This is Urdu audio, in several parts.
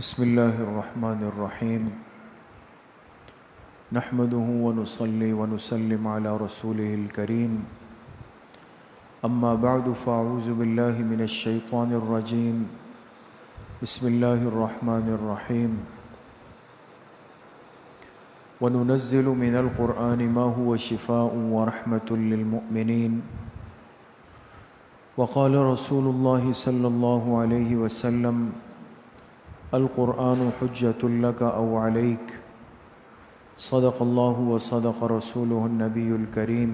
بسم الله الرحمن الرحيم نحمده ونصلي ونسلم على رسوله الكريم أما بعد فأعوذ بالله من الشيطان الرجيم بسم الله الرحمن الرحيم وننزل من القرآن ما هو شفاء ورحمة للمؤمنين وقال رسول الله صلى الله عليه وسلم القرآن حجة لك أو عليك صدق الله وصدق رسوله النبي الكريم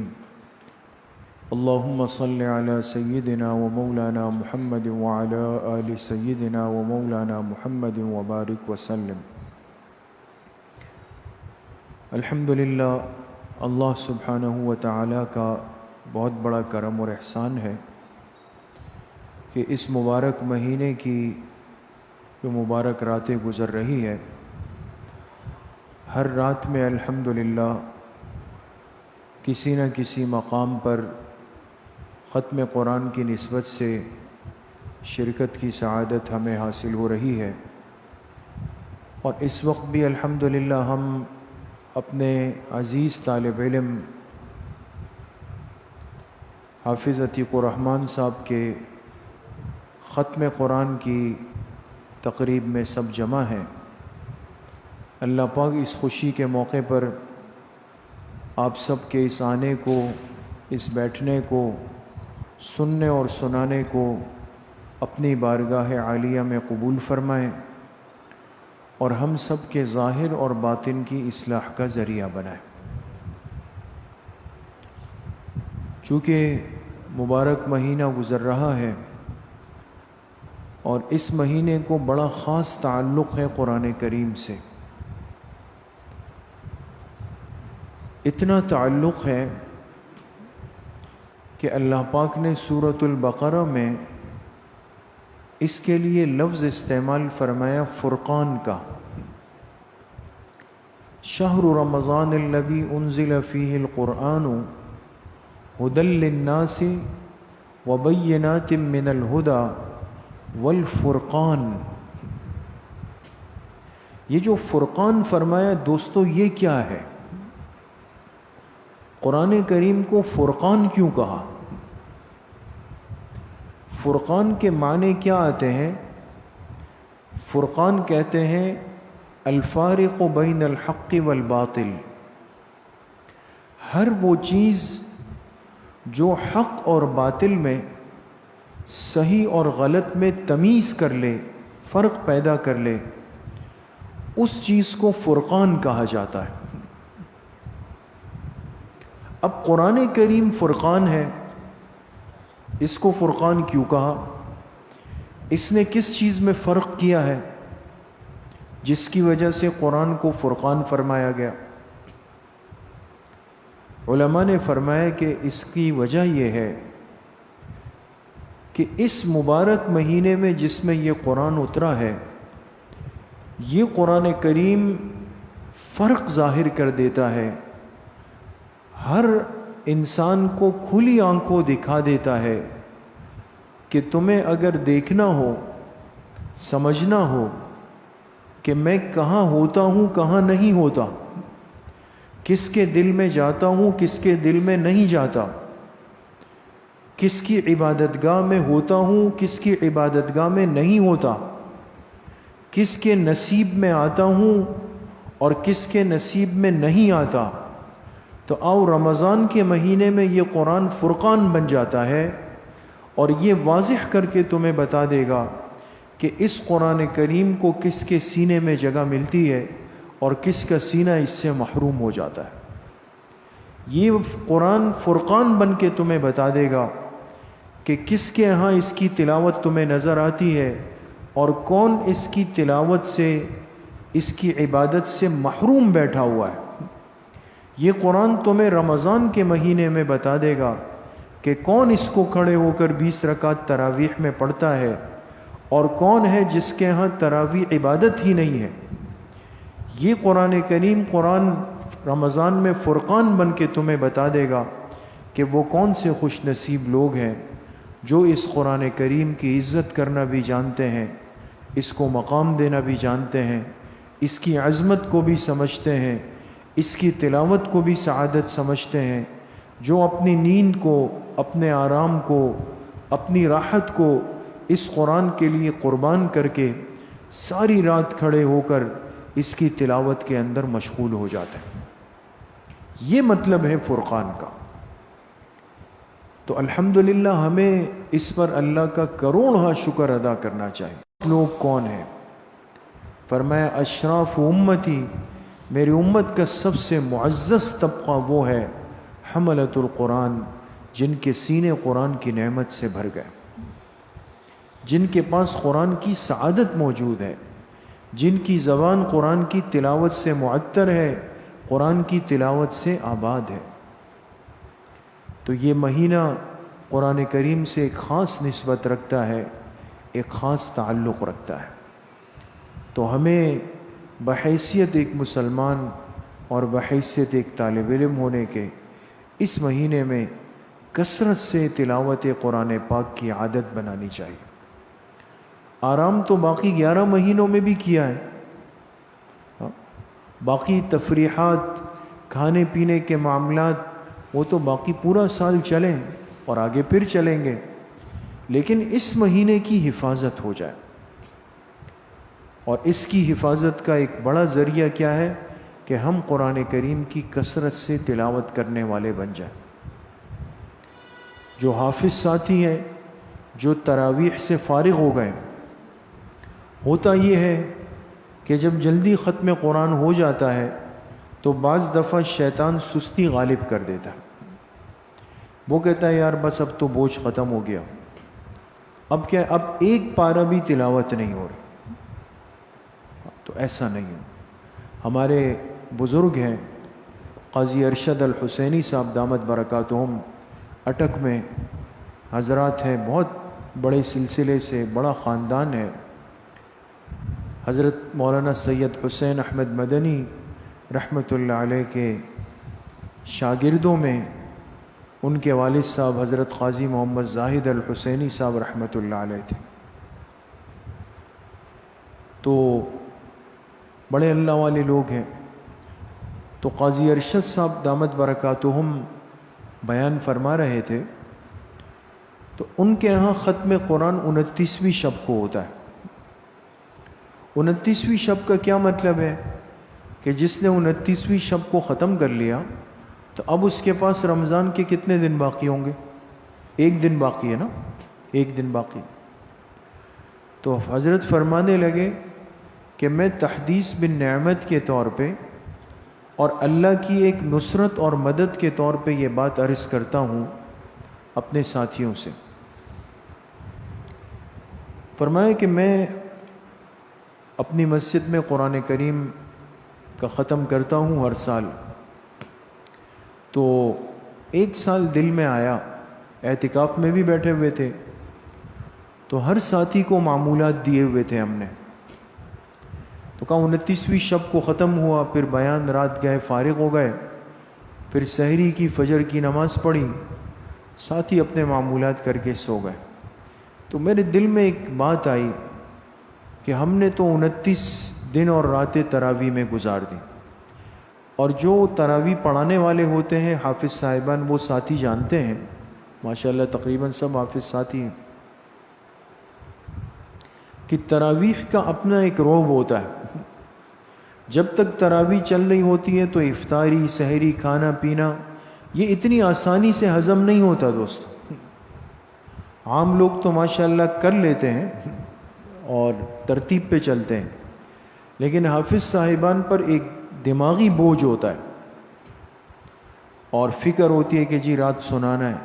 اللهم صل على سيدنا ومولانا محمد وعلى آل سيدنا ومولانا محمد وبارك وسلم۔ الحمدللہ اللہ سبحانہ و تعالیٰ کا بہت بڑا کرم اور احسان ہے کہ اس مبارک مہینے کی جو مبارک راتیں گزر رہی ہے، ہر رات میں الحمدللہ کسی نہ کسی مقام پر ختم قرآن کی نسبت سے شرکت کی سعادت ہمیں حاصل ہو رہی ہے، اور اس وقت بھی الحمدللہ ہم اپنے عزیز طالب علم حافظ عتیق الرحمن صاحب کے ختم قرآن کی تقریب میں سب جمع ہیں۔ اللہ پاک اس خوشی کے موقع پر آپ سب کے اس آنے کو، اس بیٹھنے کو، سننے اور سنانے کو اپنی بارگاہ عالیہ میں قبول فرمائیں، اور ہم سب کے ظاہر اور باطن کی اصلاح کا ذریعہ بنائیں۔ چونکہ مبارک مہینہ گزر رہا ہے اور اس مہینے کو بڑا خاص تعلق ہے قرآن کریم سے، اتنا تعلق ہے کہ اللہ پاک نے سورۃ البقرہ میں اس کے لیے لفظ استعمال فرمایا فرقان کا۔ شہر رمضان الذی انزل فیہ القرآن ھدی للناس وبینات من الھدی والفرقان۔ یہ جو فرقان فرمایا دوستو، یہ کیا ہے؟ قرآن کریم کو فرقان کیوں کہا؟ فرقان کے معنی کیا آتے ہیں؟ فرقان کہتے ہیں الفارق بین الحق والباطل، ہر وہ چیز جو حق اور باطل میں، صحیح اور غلط میں تمیز کر لے، فرق پیدا کر لے، اس چیز کو فرقان کہا جاتا ہے۔ اب قرآن کریم فرقان ہے، اس کو فرقان کیوں کہا؟ اس نے کس چیز میں فرق کیا ہے جس کی وجہ سے قرآن کو فرقان فرمایا گیا؟ علماء نے فرمایا کہ اس کی وجہ یہ ہے کہ اس مبارک مہینے میں جس میں یہ قرآن اترا ہے، یہ قرآن کریم فرق ظاہر کر دیتا ہے، ہر انسان کو کھلی آنکھوں دکھا دیتا ہے کہ تمہیں اگر دیکھنا ہو، سمجھنا ہو کہ میں کہاں ہوتا ہوں، کہاں نہیں ہوتا، کس کے دل میں جاتا ہوں، کس کے دل میں نہیں جاتا، کس کی عبادت گاہ میں ہوتا ہوں، کس کی عبادت گاہ میں نہیں ہوتا، کس کے نصیب میں آتا ہوں اور کس کے نصیب میں نہیں آتا، تو آؤ رمضان کے مہینے میں یہ قرآن فرقان بن جاتا ہے، اور یہ واضح کر کے تمہیں بتا دے گا کہ اس قرآن کریم کو کس کے سینے میں جگہ ملتی ہے اور کس کا سینہ اس سے محروم ہو جاتا ہے۔ یہ قرآن فرقان بن کے تمہیں بتا دے گا کہ کس کے ہاں اس کی تلاوت تمہیں نظر آتی ہے اور کون اس کی تلاوت سے، اس کی عبادت سے محروم بیٹھا ہوا ہے۔ یہ قرآن تمہیں رمضان کے مہینے میں بتا دے گا کہ کون اس کو کھڑے ہو کر 20 رکعت تراویح میں پڑھتا ہے اور کون ہے جس کے ہاں تراویح عبادت ہی نہیں ہے۔ یہ قرآن کریم قرآن رمضان میں فرقان بن کے تمہیں بتا دے گا کہ وہ کون سے خوش نصیب لوگ ہیں جو اس قرآن کریم کی عزت کرنا بھی جانتے ہیں، اس کو مقام دینا بھی جانتے ہیں، اس کی عظمت کو بھی سمجھتے ہیں، اس کی تلاوت کو بھی سعادت سمجھتے ہیں، جو اپنی نیند کو، اپنے آرام کو، اپنی راحت کو اس قرآن کے لیے قربان کر کے ساری رات کھڑے ہو کر اس کی تلاوت کے اندر مشغول ہو جاتے ہیں۔ یہ مطلب ہے فرقان کا۔ تو الحمدللہ ہمیں اس پر اللہ کا کروڑہ شکر ادا کرنا چاہیے۔ لوگ کون ہیں؟ فرمایا اشراف امتی، میری امت کا سب سے معزز طبقہ وہ ہے حملۃ القرآن، جن کے سینے قرآن کی نعمت سے بھر گئے، جن کے پاس قرآن کی سعادت موجود ہے، جن کی زبان قرآن کی تلاوت سے معطر ہے، قرآن کی تلاوت سے آباد ہے۔ تو یہ مہینہ قرآن کریم سے ایک خاص نسبت رکھتا ہے، ایک خاص تعلق رکھتا ہے۔ تو ہمیں بحیثیت ایک مسلمان اور بحیثیت ایک طالب علم ہونے کے اس مہینے میں کثرت سے تلاوت قرآن پاک کی عادت بنانی چاہیے۔ آرام تو باقی 11 مہینوں میں بھی کیا ہے، باقی تفریحات، کھانے پینے کے معاملات وہ تو باقی پورا سال چلیں اور آگے پھر چلیں گے، لیکن اس مہینے کی حفاظت ہو جائے۔ اور اس کی حفاظت کا ایک بڑا ذریعہ کیا ہے کہ ہم قرآن کریم کی کثرت سے تلاوت کرنے والے بن جائیں۔ جو حافظ ساتھی ہیں، جو تراویح سے فارغ ہو گئے، ہوتا یہ ہے کہ جب جلدی ختم قرآن ہو جاتا ہے تو بعض دفعہ شیطان سستی غالب کر دیتا ہے۔ وہ کہتا ہے یار بس اب تو بوجھ ختم ہو گیا، اب کیا، اب ایک پارہ بھی تلاوت نہیں ہو رہی۔ تو ایسا نہیں ہے۔ ہمارے بزرگ ہیں قاضی ارشد الحسینی صاحب دامت برکاتہم، اٹک میں حضرات ہیں، بہت بڑے سلسلے سے، بڑا خاندان ہے۔ حضرت مولانا سید حسین احمد مدنی رحمۃ اللہ علیہ کے شاگردوں میں ان کے والد صاحب حضرت قاضی محمد زاہد الحسینی صاحب رحمۃ اللہ علیہ تھے۔ تو بڑے اللہ والے لوگ ہیں۔ تو قاضی ارشد صاحب دامت برکاتہم بیان فرما رہے تھے، تو ان کے ہاں ختم قرآن 29ویں شب کو ہوتا ہے۔ 29ویں شب کا کیا مطلب ہے کہ جس نے 29ویں شب کو ختم کر لیا تو اب اس کے پاس رمضان کے کتنے دن باقی ہوں گے؟ ایک دن باقی ہے نا، ایک دن باقی۔ تو حضرت فرمانے لگے کہ میں تحدیث بن نعمت کے طور پہ اور اللہ کی ایک نصرت اور مدد کے طور پہ یہ بات عرض کرتا ہوں اپنے ساتھیوں سے۔ فرمایا کہ میں اپنی مسجد میں قرآن کریم کا ختم کرتا ہوں ہر سال۔ تو ایک سال دل میں آیا، اعتکاف میں بھی بیٹھے ہوئے تھے، تو ہر ساتھی کو معمولات دیے ہوئے تھے ہم نے۔ تو کہا 29ویں شب کو ختم ہوا، پھر بیان رات گئے، فارغ ہو گئے، پھر سحری کی، فجر کی نماز پڑھی، ساتھی اپنے معمولات کر کے سو گئے۔ تو میرے دل میں ایک بات آئی کہ ہم نے تو 29 دن اور راتیں تراویح میں گزار دی، اور جو تراویح پڑھانے والے ہوتے ہیں حافظ صاحبان، وہ ساتھی جانتے ہیں، ماشاءاللہ تقریباً سب حافظ ساتھی ہیں، کہ تراویح کا اپنا ایک روب ہوتا ہے۔ جب تک تراویح چل رہی ہوتی ہے تو افطاری، سحری، کھانا پینا یہ اتنی آسانی سے ہضم نہیں ہوتا دوست۔ عام لوگ تو ماشاءاللہ کر لیتے ہیں اور ترتیب پہ چلتے ہیں، لیکن حافظ صاحبان پر ایک دماغی بوجھ ہوتا ہے اور فکر ہوتی ہے کہ جی رات سنانا ہے۔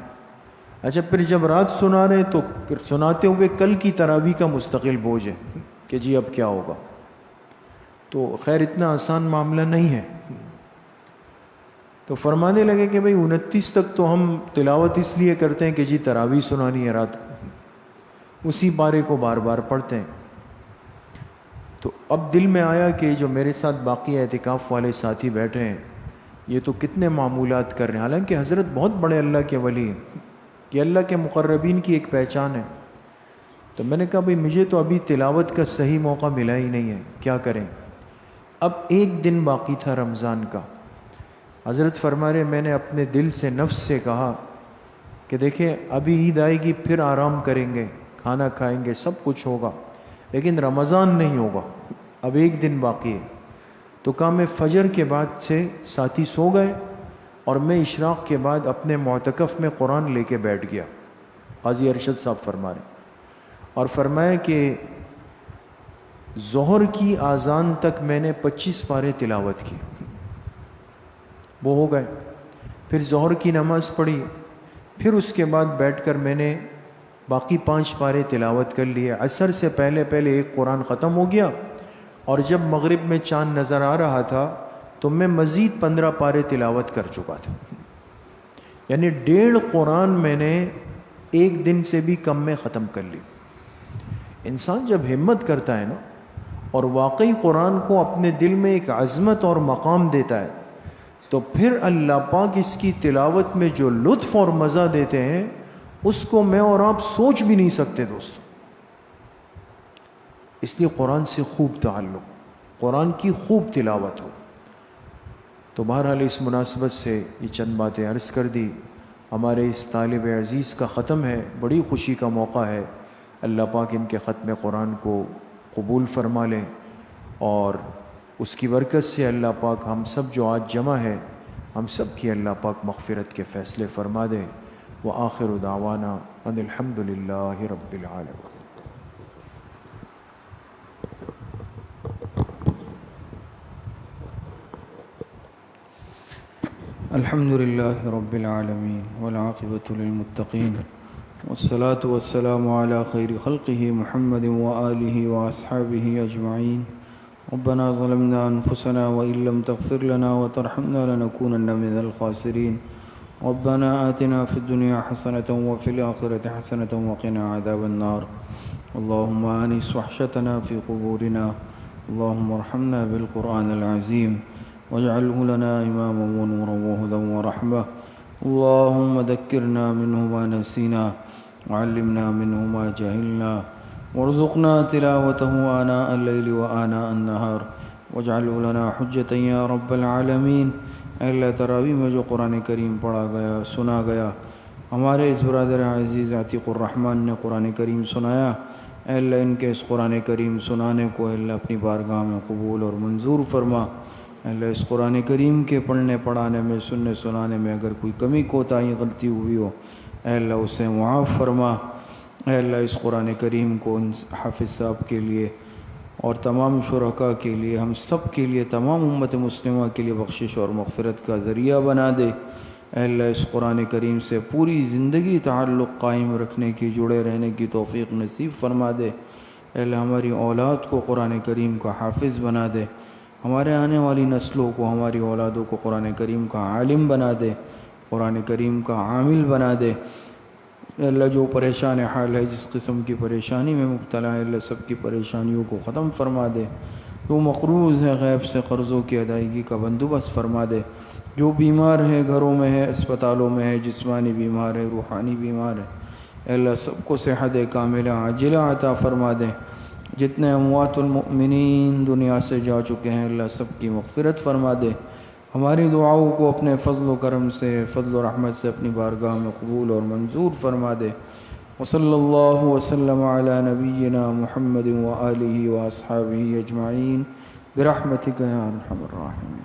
اچھا، پھر جب رات سنا رہے تو سناتے ہوئے کل کی تراویح کا مستقل بوجھ ہے کہ جی اب کیا ہوگا۔ تو خیر اتنا آسان معاملہ نہیں ہے۔ تو فرمانے لگے کہ بھئی 29 تک تو ہم تلاوت اس لیے کرتے ہیں کہ جی تراویح سنانی ہے رات کو، اسی پارے کو بار بار پڑھتے ہیں۔ تو اب دل میں آیا کہ جو میرے ساتھ باقی اعتکاف والے ساتھی بیٹھے ہیں یہ تو کتنے معمولات کر رہے ہیں، حالانکہ حضرت بہت بڑے اللہ کے ولی ہیں، یہ اللہ کے مقربین کی ایک پہچان ہے تو میں نے کہا بھئی مجھے تو ابھی تلاوت کا صحیح موقع ملا ہی نہیں ہے، کیا کریں؟ اب ایک دن باقی تھا رمضان کا۔ حضرت فرما رہے میں نے اپنے دل سے، نفس سے کہا کہ دیکھیں ابھی عید آئے گی، پھر آرام کریں گے، کھانا کھائیں گے، سب کچھ ہوگا، لیکن رمضان نہیں ہوگا، اب ایک دن باقی ہے۔ تو کہا میں فجر کے بعد سے ساتھی سو گئے اور میں اشراق کے بعد اپنے معتکف میں قرآن لے کے بیٹھ گیا۔ قاضی ارشد صاحب فرما رہے اور فرمایا کہ ظہر کی آذان تک میں نے 25 پارے تلاوت کی، وہ ہو گئے۔ پھر ظہر کی نماز پڑھی، پھر اس کے بعد بیٹھ کر میں نے باقی 5 پارے تلاوت کر لیے۔ عصر سے پہلے ایک قرآن ختم ہو گیا، اور جب مغرب میں چاند نظر آ رہا تھا تو میں مزید 15 پارے تلاوت کر چکا تھا، یعنی 1.5 قرآن میں نے ایک دن سے بھی کم میں ختم کر لی۔ انسان جب ہمت کرتا ہے نا اور واقعی قرآن کو اپنے دل میں ایک عظمت اور مقام دیتا ہے، تو پھر اللہ پاک اس کی تلاوت میں جو لطف اور مزہ دیتے ہیں اس کو میں اور آپ سوچ بھی نہیں سکتے دوستو۔ اس لیے قرآن سے خوب تعلق، قرآن کی خوب تلاوت ہو۔ تو بہرحال اس مناسبت سے یہ چند باتیں عرض کر دی۔ ہمارے اس طالب عزیز کا ختم ہے، بڑی خوشی کا موقع ہے، اللہ پاک ان کے ختم قرآن کو قبول فرما لیں، اور اس کی برکت سے اللہ پاک ہم سب جو آج جمع ہے ہم سب کی اللہ پاک مغفرت کے فیصلے فرما دے۔ وآخر دعوانا ان الحمد للہ رب العالمین۔ الحمد لله رب العالمين والعاقبة للمتقين والصلاة والسلام على خير خلقه محمد وآله وأصحابه أجمعين۔ ربنا ظلمنا أنفسنا وإن لم تغفر لنا وترحمنا لنكونن من الخاسرين۔ ربنا آتنا في الدنيا حسنة وفي الآخرة حسنة وقنا عذاب النار۔ اللهم آنس وحشتنا في قبورنا، اللهم ارحمنا بالقرآن العظيم واجعله لنا إماما ونورا وهدى ورحمة۔ اللهم ذكرنا منه ما نسينا وعلمنا منه ما جهلنا وارزقنا تلاوته آناء الليل وآناء النهار واجعله لنا حجة يا رب العالمین۔ اے اللہ تراویح میں جو قرآن کریم پڑھا گیا، سنا گیا، ہمارے اس برادر عزیز عتیق الرحمن نے قرآن کریم سنایا، اے اللہ ان کے اس قرآن کریم سنانے کو اے اللہ اپنی بارگاہ میں قبول اور منظور فرما۔ اے اللہ اس قرآن کریم کے پڑھنے پڑھانے میں، سننے سنانے میں اگر کوئی کمی کوتاہی غلطی ہوئی ہو اے اللہ اسے معاف فرما۔ اے اللہ اس قرآن کریم کو ان حافظ صاحب کے لیے اور تمام شرکاء کے لیے، ہم سب کے لیے، تمام امت مسلمہ کے لیے بخشش اور مغفرت کا ذریعہ بنا دے۔ اے اللہ اس قرآن کریم سے پوری زندگی تعلق قائم رکھنے کی، جڑے رہنے کی توفیق نصیب فرما دے۔ اے اللہ ہماری اولاد کو قرآن کریم کا حافظ بنا دے، ہمارے آنے والی نسلوں کو، ہماری اولادوں کو قرآن کریم کا عالم بنا دے، قرآن کریم کا عامل بنا دے۔ اے اللہ جو پریشان حال ہے، جس قسم کی پریشانی میں مبتلا ہے، اللہ سب کی پریشانیوں کو ختم فرما دے۔ جو مقروض ہے غیب سے قرضوں کی ادائیگی کا بندوبست فرما دے۔ جو بیمار ہے، گھروں میں ہے، اسپتالوں میں ہے، جسمانی بیمار ہے، روحانی بیمار ہے، اے اللہ سب کو صحت کاملہ عاجلہ عطا فرما دے۔ جتنے اموات المؤمنین دنیا سے جا چکے ہیں اللہ سب کی مغفرت فرما دے۔ ہماری دعاؤں کو اپنے فضل و کرم سے، فضل و رحمت سے اپنی بارگاہ میں قبول اور منظور فرما دے۔ وصلی اللہ وسلم علی نبینا محمد وآلہ واصحابہ اجمعین برحمتک یا ارحم الراحمین۔